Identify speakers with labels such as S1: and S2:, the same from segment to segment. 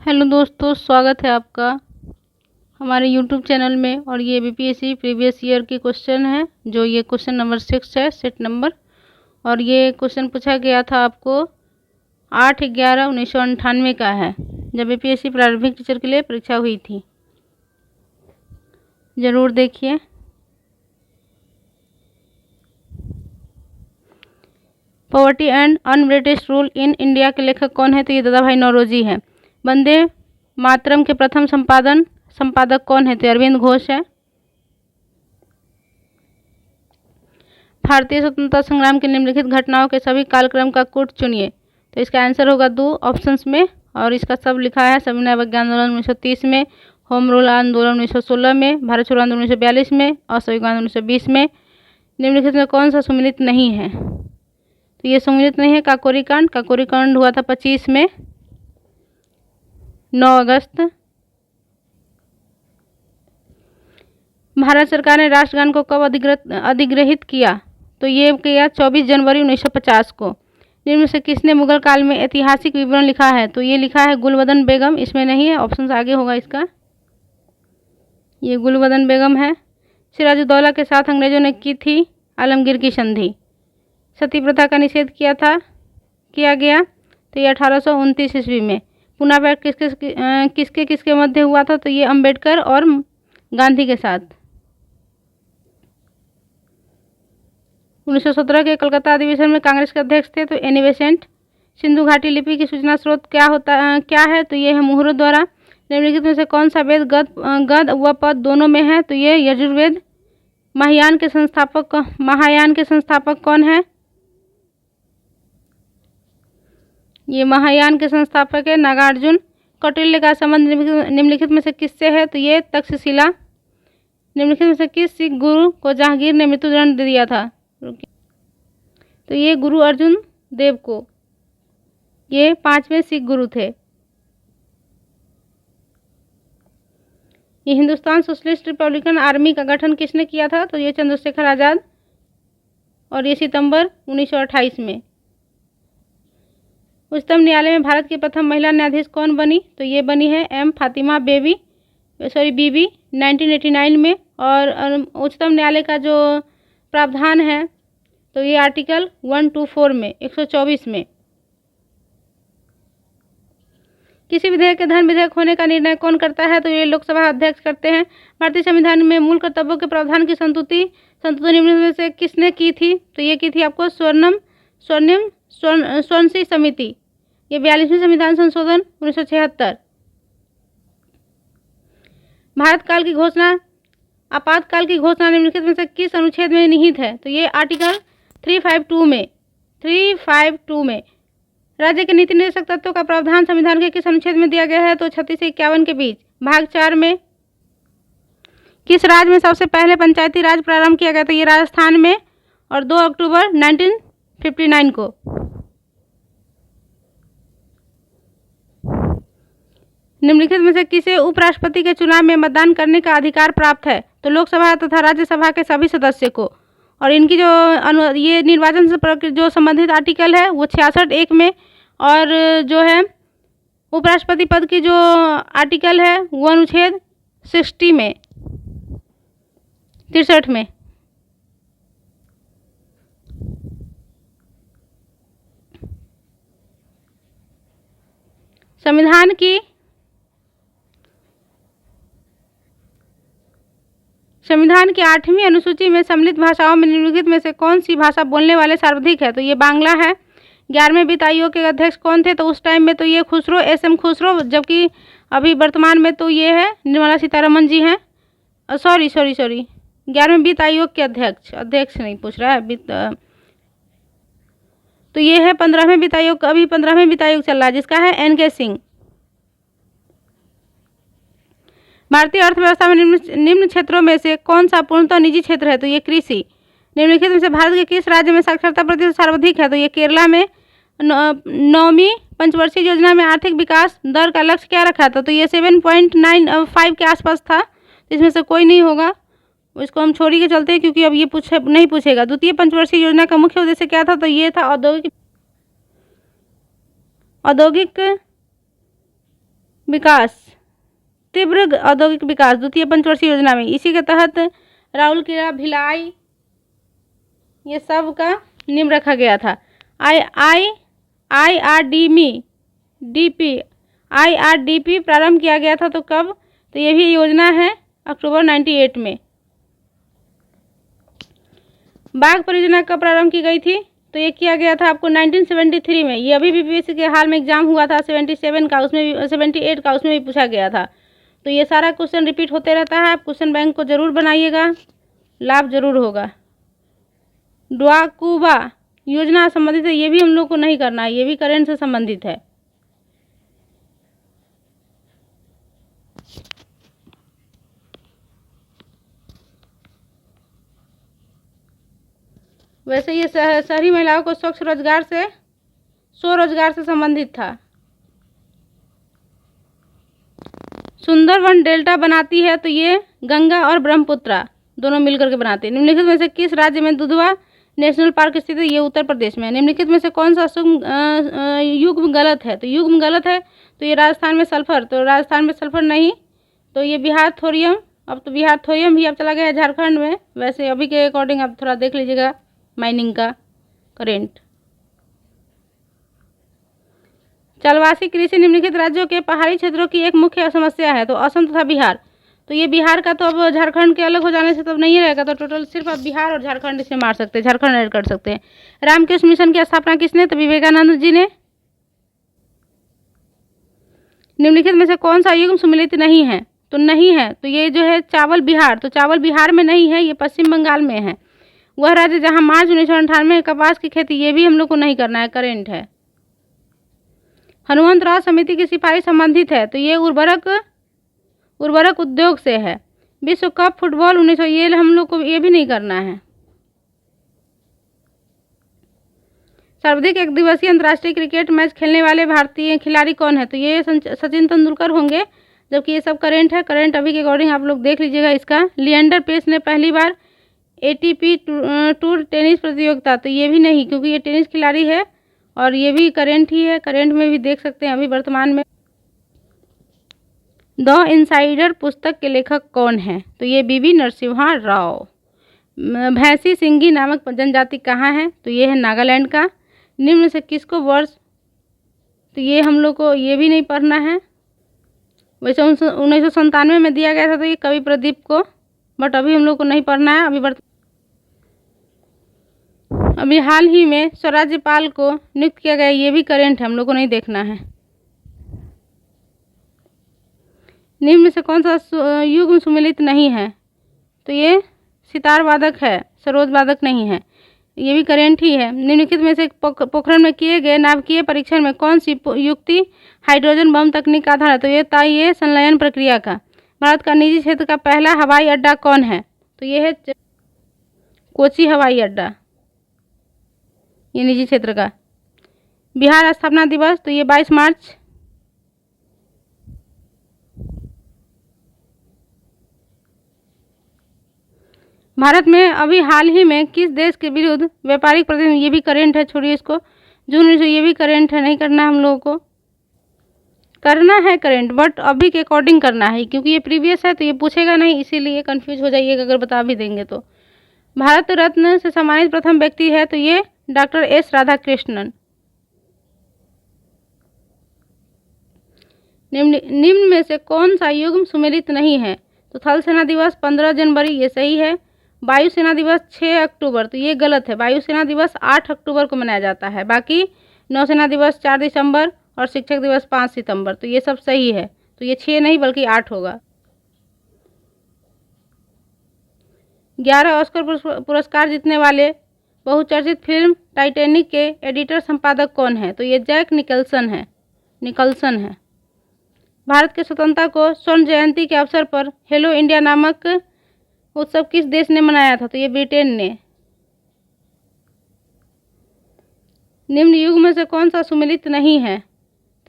S1: Hello दोस्तों, स्वागत है आपका हमारे यूट्यूब चैनल में। और ये बीपीएससी प्रीवियस ईयर के क्वेश्चन है, जो ये क्वेश्चन नंबर 6 है, सेट नंबर। और ये क्वेश्चन पूछा गया था आपको 8/11/1998 का है, जब बीपीएससी प्रारंभिक टीचर के लिए परीक्षा हुई थी। ज़रूर देखिए। Poverty and un-British rule in India के लेखक कौन है? तो ये दादा भाई नौरोजी है। वंदे मातरम के प्रथम संपादक कौन है? तो अरविंद घोष है। भारतीय स्वतंत्रता संग्राम की निम्नलिखित घटनाओं के सभी कालक्रम का कूट चुनिए। तो इसका आंसर होगा 2 ऑप्शंस में। और इसका सब लिखा है। सविनय अवज्ञा आंदोलन 1930 में, होम रूल आंदोलन 1916 में, भारत छोड़ो आंदोलन 1942 में, असहयोग आंदोलन 1920 में। निम्नलिखित में कौन सा सम्मिलित नहीं है? तो ये सम्मिलित नहीं है काकोरी कांड। काकोरी कांड हुआ था 25 में, 9 अगस्त। भारत सरकार ने राष्ट्रगान को कब अधिग्रहित किया? तो ये किया 24 जनवरी 1950 को। निम्न में से किसने मुगल काल में ऐतिहासिक विवरण लिखा है? तो ये लिखा है गुलबदन बेगम। इसमें नहीं है, ऑप्शन आगे होगा इसका। ये गुलबदन बेगम है। सिराजुद्दौला के साथ अंग्रेजों ने की थी आलमगीर की संधि। सती प्रथा का निषेध किया गया तो ये 1829 ईस्वी में। पुनः बैठ किसके मध्य हुआ था? तो ये अंबेडकर और गांधी के साथ। 1917 के कलकत्ता अधिवेशन में कांग्रेस के अध्यक्ष थे तो एनी बेसेंट। सिंधु घाटी लिपि की सूचना स्रोत क्या है? तो ये है मुहुरों द्वारा। निम्नलिखित में से कौन सा वेद गद व पद दोनों में है? तो ये यजुर्वेद। महायान के संस्थापक कौन है? ये महायान के संस्थापक है नागार्जुन। कौटिल्य का संबंध निम्नलिखित में से किससे है? तो ये तक्षशिला। निम्नलिखित में से किस सिख गुरु को जहांगीर ने मृत्युदंड दे दिया था? तो ये गुरु अर्जुन देव को। ये 5वें सिख गुरु थे। ये हिंदुस्तान सोशलिस्ट रिपब्लिकन आर्मी का गठन किसने किया था? तो ये चंद्रशेखर आज़ाद। और ये सितंबर 1928 में। उच्चतम न्यायालय में भारत की प्रथम महिला न्यायाधीश कौन बनी? तो ये बनी है एम फातिमा बीबी 1989 में। और उच्चतम न्यायालय का जो प्रावधान है तो ये आर्टिकल 124 में 124 में। किसी विधेयक के धर्म विधेयक होने का निर्णय कौन करता है? तो ये लोकसभा अध्यक्ष करते हैं। भारतीय संविधान में मूल कर्तव्यों के प्रावधान की संतुति निम्न में से किसने की थी? तो ये की थी आपको स्वर्ण समिति। ये 42वें संविधान संशोधन 1976। आपातकाल की घोषणा निम्नलिखित में से किस अनुच्छेद में निहित है? तो ये आर्टिकल 352 में। राज्य के नीति निर्देशक तत्वों का प्रावधान संविधान के किस अनुच्छेद में दिया गया है? तो 36 से 51 के बीच, भाग 4 में। किस राज्य में सबसे पहले पंचायती राज प्रारंभ किया गया? तो ये राजस्थान में, और 2 अक्टूबर 1959 को। निम्नलिखित में से किसे उपराष्ट्रपति के चुनाव में मतदान करने का अधिकार प्राप्त है? तो लोकसभा तथा राज्यसभा के सभी सदस्य को। और इनकी जो ये निर्वाचन से जो संबंधित आर्टिकल है वो 66(1) में। और जो है उपराष्ट्रपति पद की जो आर्टिकल है वो अनुच्छेद 63 में। संविधान की 8वीं अनुसूची में सम्मिलित भाषाओं में निम्नलिखित में से कौन सी भाषा बोलने वाले सर्वाधिक है? तो ये बांग्ला है। 11वें वित्त आयोग के अध्यक्ष कौन थे? तो उस टाइम में तो ये एस.एम. खुसरो, जबकि अभी वर्तमान में तो ये है निर्मला सीतारमण जी हैं। सॉरी 11वें वित्त आयोग के अध्यक्ष नहीं पूछ रहा है वित्त। तो ये है 15वें वित्त आयोग। अभी 15वें वित्त आयोग चल रहा है, जिसका है N.K. सिंह। भारतीय अर्थव्यवस्था में निम्न क्षेत्रों में से कौन सा पूर्णतः निजी क्षेत्र है? तो ये कृषि। निम्नलिखित में से भारत के किस राज्य में साक्षरता प्रतिशत सर्वाधिक है? तो ये केरला में। 9वीं पंचवर्षीय योजना में आर्थिक विकास दर का लक्ष्य क्या रखा था? तो ये 7.95 के आसपास था। तो इसमें से कोई नहीं होगा, इसको हम छोड़ के चलते हैं, क्योंकि अब ये नहीं पूछेगा। द्वितीय पंचवर्षीय योजना का मुख्य उद्देश्य क्या था? तो ये था औद्योगिक विकास, तीव्र औद्योगिक विकास द्वितीय पंचवर्षीय योजना में, इसी के तहत राउरकेला, भिलाई, ये सब का नियम रखा गया था। IRDP प्रारंभ किया गया था तो कब? तो ये भी योजना है अक्टूबर 98 में। बाघ परियोजना कब प्रारंभ की गई थी? तो ये किया गया था आपको 1973 में। ये अभी भी बीपीएससी के हाल में एग्जाम हुआ था 77 का, उसमें भी 78 का, उसमें भी पूछा गया था। तो ये सारा क्वेश्चन रिपीट होते रहता है, आप क्वेश्चन बैंक को जरूर बनाइएगा, लाभ जरूर होगा। ड्वाकुबा योजना संबंधित है, ये भी हम लोग को नहीं करना है, ये भी करेंट से संबंधित है। वैसे ये शहरी महिलाओं को स्वरोजगार से संबंधित था। सुंदरवन डेल्टा बनाती है तो ये गंगा और ब्रह्मपुत्रा दोनों मिलकर के बनाते हैं। निम्नलिखित में से किस राज्य में दुधवा नेशनल पार्क स्थित है? ये उत्तर प्रदेश में। निम्नलिखित में से कौन सा युग्म गलत है? तो युग्म गलत है तो ये राजस्थान में सल्फर, तो राजस्थान में सल्फर नहीं, तो ये बिहार थोरियम। अब तो बिहार थोरियम भी अब चला गया है झारखंड में। वैसे अभी के अकॉर्डिंग आप थोड़ा देख लीजिएगा माइनिंग का करेंट। चलवासी कृषि निम्नलिखित राज्यों के पहाड़ी क्षेत्रों की एक मुख्य समस्या है, तो असम तथा बिहार। तो ये बिहार का तो अब झारखंड के अलग हो जाने से तब नहीं रहेगा, तो टोटल सिर्फ अब बिहार और झारखंड इसमें मार सकते हैं, झारखंड ऐड कर सकते हैं। रामकृष्ण मिशन की स्थापना किसने? तो विवेकानंद जी ने। निम्नलिखित में से कौन सा युग्म सुमेलित नहीं है? तो नहीं है, तो ये जो है चावल बिहार, तो चावल बिहार में नहीं है, ये पश्चिम बंगाल में है। वह राज्य जहां मार्च 1998 में कपास की खेती, ये भी हम लोग को नहीं करना है, करेंट है। हनुमंतराव समिति की सिफारिश संबंधित है, तो ये उर्वरक उद्योग से है। विश्व कप फुटबॉल 1900, ये हम लोग को ये भी नहीं करना है। सर्वाधिक एक दिवसीय अंतर्राष्ट्रीय क्रिकेट मैच खेलने वाले भारतीय खिलाड़ी कौन है? तो ये सचिन तेंदुलकर होंगे, जबकि ये सब करेंट है। करेंट अभी के अकॉर्डिंग आप लोग देख लीजिएगा इसका। लिएंडर पेस ने पहली बार ATP टूर टेनिस प्रतियोगिता, तो ये भी नहीं, क्योंकि ये टेनिस खिलाड़ी है और ये भी करेंट ही है। करेंट में भी देख सकते हैं अभी वर्तमान में। द इनसाइडर पुस्तक के लेखक कौन है? तो ये BB नरसिम्हा राव। भैंसी सिंगी नामक जनजाति कहाँ है? तो ये है नागालैंड का। निम्न से किसको वर्ष? तो ये हम लोग को ये भी नहीं पढ़ना है। वैसे 1997 में दिया गया था तो ये कवि प्रदीप को, बट अभी हम लोग को नहीं पढ़ना है। अभी हाल ही में स्वराज्यपाल को नियुक्त किया गया, ये भी करेंट है, हम लोग को नहीं देखना है। निम्न में से कौन सा युग्म सुमेलित नहीं है? तो ये सितार वादक है, सरोद वादक नहीं है, ये भी करेंट ही है। निम्नलिखित में से पोखरण में किए गए नाभिकीय परीक्षण में कौन सी युक्ति हाइड्रोजन बम तकनीक का आधार है? तो ये संलयन प्रक्रिया का। भारत का निजी क्षेत्र का पहला हवाई अड्डा कौन है? तो ये है कोची हवाई अड्डा, ये निजी क्षेत्र का। बिहार स्थापना दिवस, तो ये 22 मार्च। भारत में अभी हाल ही में किस देश के विरुद्ध व्यापारिक प्रतिबंध, ये भी करेंट है, छोड़िए इसको। जून 1900, ये भी करेंट है, नहीं करना हम लोगों को। करना है करेंट, बट अभी के अकॉर्डिंग करना है, क्योंकि ये प्रीवियस है तो ये पूछेगा नहीं, इसीलिए कंफ्यूज हो जाइएगा अगर बता भी देंगे तो। भारत रत्न से सम्मानित प्रथम व्यक्ति है, तो ये डॉक्टर S राधाकृष्णन। निम्न में से कौन सा युग्म सुमेलित नहीं है? तो थल सेना दिवस 15 जनवरी, ये सही है। वायुसेना दिवस 6 अक्टूबर, तो ये गलत है। वायुसेना दिवस 8 अक्टूबर को मनाया जाता है। बाकी नौसेना दिवस 4 दिसंबर और शिक्षक दिवस 5 सितंबर, तो ये सब सही है। तो ये 6 नहीं बल्कि 8 होगा। 11 ऑस्कर पुरस्कार जीतने वाले बहुचर्चित फिल्म टाइटैनिक के एडिटर संपादक कौन है? तो ये जैक निकल्सन है। भारत की स्वतंत्रता को स्वर्ण जयंती के अवसर पर हेलो इंडिया नामक उत्सव किस देश ने मनाया था? तो ये ब्रिटेन ने। निम्न युग में से कौन सा सुमेलित नहीं है?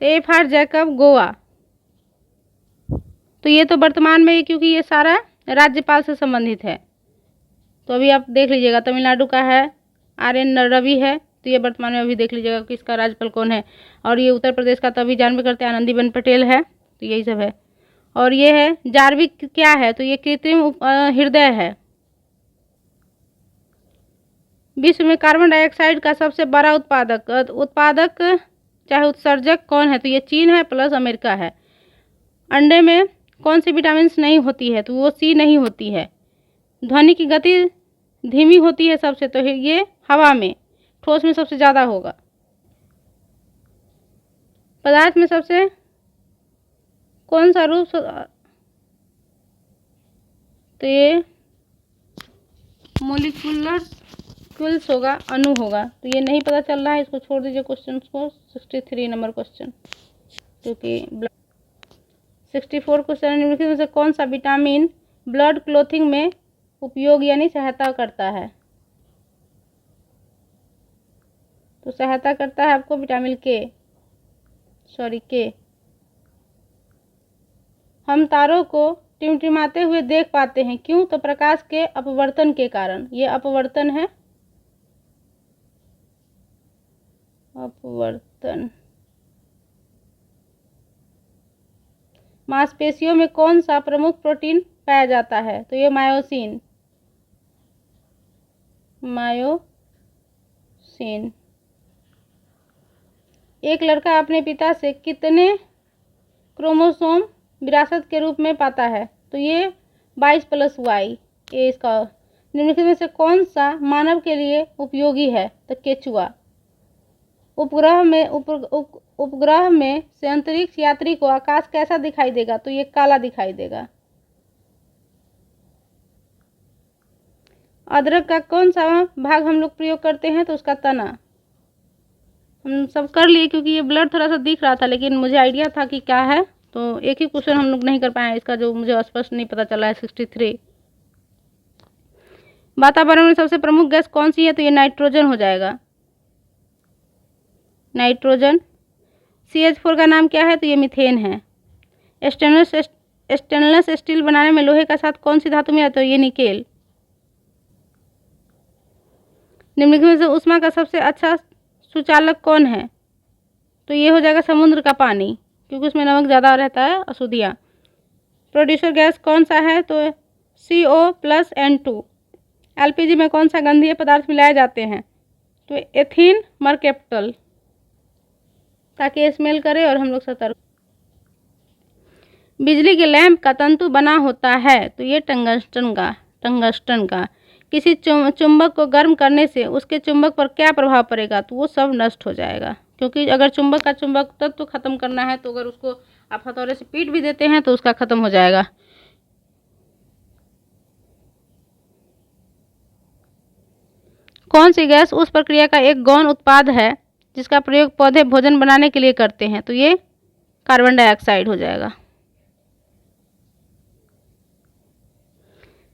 S1: तो FR जैकब, गोवा। तो ये तो वर्तमान में, क्योंकि ये सारा राज्यपाल से संबंधित है, तो अभी आप देख लीजिएगा। तमिलनाडु का है RN रवि है, तो ये वर्तमान में अभी देख लीजिएगा कि इसका राज्यपाल कौन है। और ये उत्तर प्रदेश का तो अभी जान भी करते हैं, आनंदीबेन पटेल है। तो यही सब है। और ये है जार्विक क्या है, तो ये कृत्रिम हृदय है। विश्व में कार्बन डाइऑक्साइड का सबसे बड़ा उत्पादक चाहे उत्सर्जक कौन है, तो ये चीन है प्लस अमेरिका है। अंडे में कौन सी विटामिन नहीं होती है, तो वो सी नहीं होती है। ध्वनि की गति धीमी होती है सबसे, तो ये हवा में, ठोस में सबसे ज़्यादा होगा। पदार्थ में सबसे कौन सा रूप, तो ये मोलिकुल्स होगा, अणु होगा। तो ये नहीं पता चल रहा है, इसको छोड़ दीजिए क्वेश्चन को। 63 नंबर क्वेश्चन, क्योंकि 64 क्वेश्चन निम्नलिखित में से कौन सा विटामिन ब्लड क्लॉथिंग में उपयोग यानी सहायता करता है, तो सहायता करता है आपको विटामिन के। हम तारों को टिमटिमाते हुए देख पाते हैं, क्यों, तो प्रकाश के अपवर्तन के कारण। ये अपवर्तन है, अपवर्तन। मांसपेशियों में कौन सा प्रमुख प्रोटीन पाया जाता है, तो ये मायोसिन। एक लड़का अपने पिता से कितने क्रोमोसोम विरासत के रूप में पाता है, तो ये 22+Y। ये इसका निम्नलिखित में से कौन सा मानव के लिए उपयोगी है, तो केचुआ। उपग्रह में से अंतरिक्ष यात्री को आकाश कैसा दिखाई देगा, तो ये काला दिखाई देगा। अदरक का कौन सा भाग हम लोग प्रयोग करते हैं, तो उसका तना। हम सब कर लिए, क्योंकि ये ब्लड थोड़ा सा दिख रहा था, लेकिन मुझे आइडिया था कि क्या है, तो एक ही क्वेश्चन हम लोग नहीं कर पाए इसका, जो मुझे स्पष्ट नहीं पता चला है। 63 वातावरण में सबसे प्रमुख गैस कौन सी है, तो ये नाइट्रोजन हो जाएगा, नाइट्रोजन। CH4 का नाम क्या है, तो ये मीथेन है। स्टेनलेस स्टील बनाने में लोहे का साथ कौन सी धातु मिला, तो ये निकेल। निम्नलिखित में से ऊष्मा का सबसे अच्छा सुचालक कौन है, तो ये हो जाएगा समुद्र का पानी, क्योंकि उसमें नमक ज़्यादा रहता है, अशुद्धियाँ। प्रोड्यूसर गैस कौन सा है, तो CO+N2। LPG में कौन सा गंधीय पदार्थ मिलाए जाते हैं, तो एथीन मरकेप्टल, ताकि स्मेल करे और हम लोग सतर्क। बिजली के लैंप का तंतु बना होता है, तो ये टंगस्टन का। किसी चुंबक को गर्म करने से उसके चुंबक पर क्या प्रभाव पड़ेगा, तो वो सब नष्ट हो जाएगा, क्योंकि अगर चुंबक का चुंबक तत्व तो खत्म करना है, तो अगर उसको आप हथौड़े से पीट भी देते हैं तो उसका खत्म हो जाएगा। कौन सी गैस उस प्रक्रिया का एक गौण उत्पाद है जिसका प्रयोग पौधे भोजन बनाने के लिए करते हैं, तो ये कार्बन डाइऑक्साइड हो जाएगा।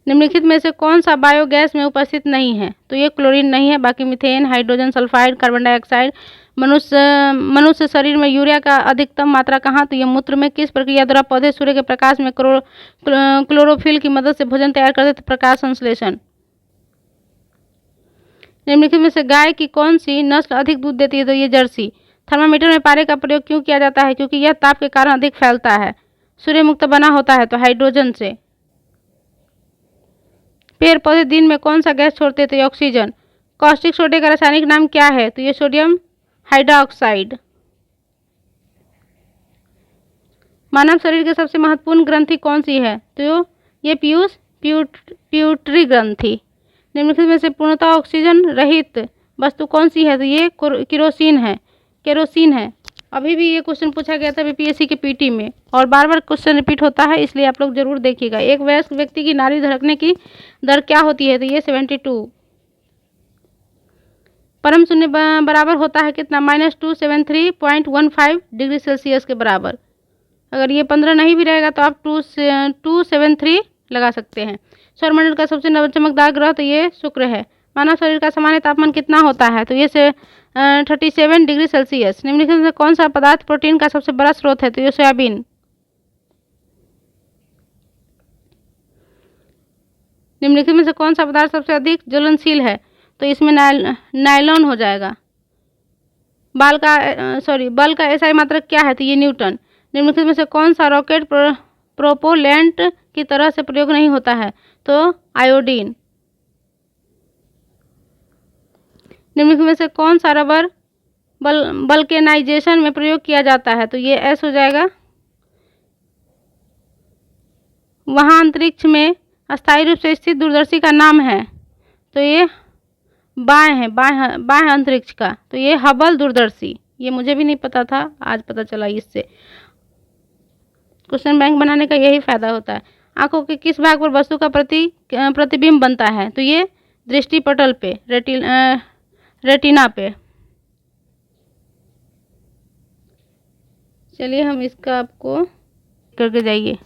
S1: निम्नलिखित में से कौन सा बायोगैस में उपस्थित नहीं है, तो ये क्लोरीन नहीं है, बाकी methane, hydrogen sulphide, carbon dioxide. मनुष्य शरीर में यूरिया का अधिकतम मात्रा कहाँ, तो ये मूत्र में। किस प्रक्रिया द्वारा पौधे सूर्य के प्रकाश में क्लोरोफिल की मदद से भोजन तैयार करते, तो प्रकाश संश्लेषण। निम्नलिखित में से गाय की कौन सी नस्ल अधिक दूध देती है, तो ये जर्सी। थर्मामीटर में पारे का प्रयोग क्यों किया जाता है, क्योंकि यह ताप के कारण अधिक फैलता है। सूर्य मुक्त बना होता है, तो हाइड्रोजन से। पेड़ पौधे दिन में कौन सा गैस छोड़ते हैं, तो ये ऑक्सीजन। कॉस्टिक सोडे का रासायनिक नाम क्या है, तो ये सोडियम हाइड्रोक्साइड। मानव शरीर की सबसे महत्वपूर्ण ग्रंथि कौन सी है, तो ये प्यूटरी ग्रंथि। निम्नलिखित में से पूर्णतः ऑक्सीजन रहित वस्तु कौन सी है, तो ये केरोसिन है। अभी भी ये क्वेश्चन पूछा गया था बीपीएससी के पीटी में, और बार बार क्वेश्चन रिपीट होता है, इसलिए आप लोग जरूर देखिएगा। एक वयस्क व्यक्ति की नाड़ी धड़कने की दर क्या होती है, तो ये 72। परम शून्य बराबर होता है कितना, -273.15 डिग्री सेल्सियस के बराबर। अगर ये 15 नहीं भी रहेगा तो आप 273 लगा सकते हैं। सौरमंडल का सबसे चमकदार ग्रह, तो ये शुक्र है। मानव शरीर का सामान्य तापमान कितना होता है, तो ये 37 डिग्री सेल्सियस। निम्नलिखित में कौन सा पदार्थ प्रोटीन का सबसे बड़ा स्रोत है, तो ये सोयाबीन। निम्नलिखित में से कौन सा पदार्थ सबसे अधिक ज्वलनशील है, तो इसमें नायलॉन हो जाएगा। बल का एसआई मात्रक क्या है, तो ये न्यूटन। निम्नलिखित में से कौन सा रॉकेट प्रोपोलेंट की तरह से प्रयोग नहीं होता है? तो आयोडीन। निम्नलिखित में से कौन सा रबर वल्केनाइजेशन में प्रयोग किया जाता है? तो ये एस हो जाएगा। वहाँ अंतरिक्ष में अस्थायी रूप से स्थित दूरदर्शी का नाम है? तो ये बाएं अंतरिक्ष का, तो ये हबल दूरदर्शी। ये मुझे भी नहीं पता था, आज पता चला इससे। क्वेश्चन बैंक बनाने का यही फायदा होता है। आंखों के किस भाग पर वस्तु का प्रतिबिंब बनता है? तो ये दृष्टि पटल पे, रेटिना पे। चलिए हम इसका आपको करके जाइए।